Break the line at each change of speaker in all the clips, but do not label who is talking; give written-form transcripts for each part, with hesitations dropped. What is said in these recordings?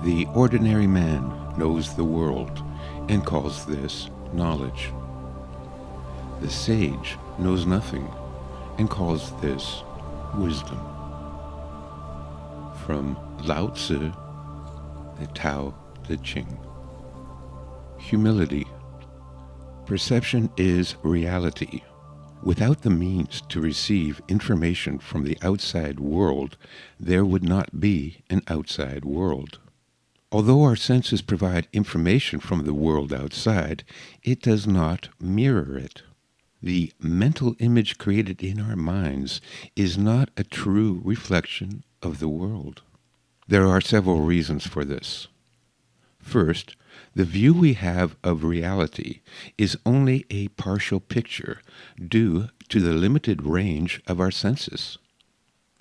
The ordinary man knows the world and calls this knowledge. The sage knows nothing and calls this wisdom. From Lao Tzu, the Tao Te Ching. Humility. Perception is reality. Without the means to receive information from the outside world, there would not be an outside world. Although our senses provide information from the world outside, it does not mirror it. The mental image created in our minds is not a true reflection of the world. There are several reasons for this. First, the view we have of reality is only a partial picture due to the limited range of our senses.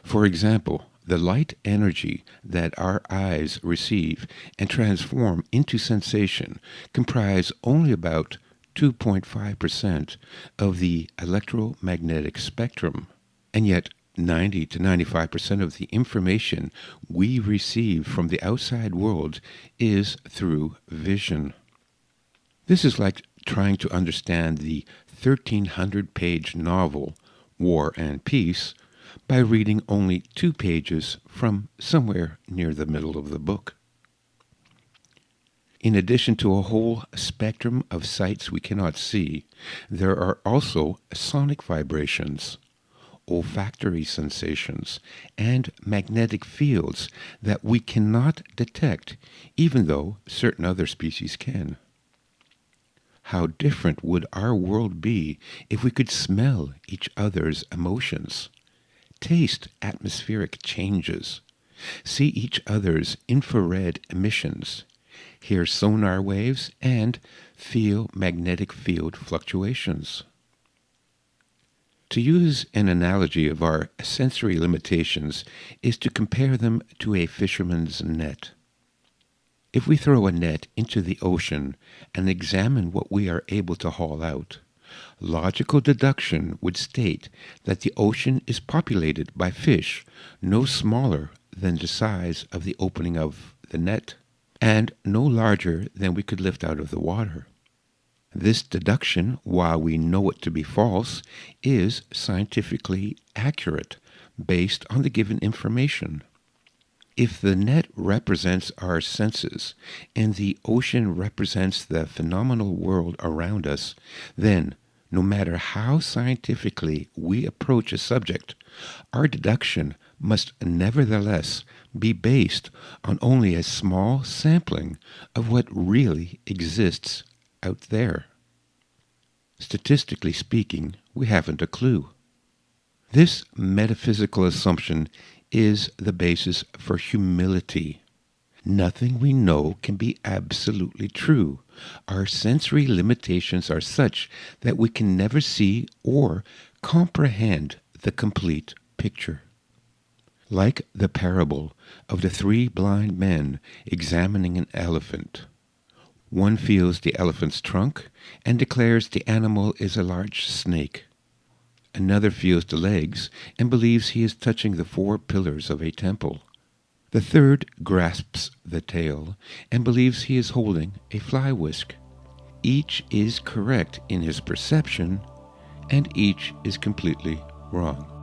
For example, the light energy that our eyes receive and transform into sensation comprise only about 2.5% of the electromagnetic spectrum, and yet 90 to 95% of the information we receive from the outside world is through vision. This is like trying to understand the 1,300-page novel, War and Peace, by reading only 2 pages from somewhere near the middle of the book. In addition to a whole spectrum of sights we cannot see, there are also sonic vibrations, olfactory sensations, and magnetic fields that we cannot detect, even though certain other species can. How different would our world be if we could smell each other's emotions, taste atmospheric changes, see each other's infrared emissions, hear sonar waves, and feel magnetic field fluctuations. To use an analogy of our sensory limitations is to compare them to a fisherman's net. If we throw a net into the ocean and examine what we are able to haul out, logical deduction would state that the ocean is populated by fish no smaller than the size of the opening of the net, and no larger than we could lift out of the water. This deduction, while we know it to be false, is scientifically accurate based on the given information. If the net represents our senses and the ocean represents the phenomenal world around us, then, no matter how scientifically we approach a subject, our deduction must nevertheless be based on only a small sampling of what really exists out there. Statistically speaking, we haven't a clue. This metaphysical assumption is the basis for humility. Nothing we know can be absolutely true. Our sensory limitations are such that we can never see or comprehend the complete picture. Like the parable of the 3 blind men examining an elephant. One feels the elephant's trunk and declares the animal is a large snake. Another feels the legs and believes he is touching the 4 pillars of a temple. The third grasps the tail and believes he is holding a fly whisk. Each is correct in his perception, and each is completely wrong.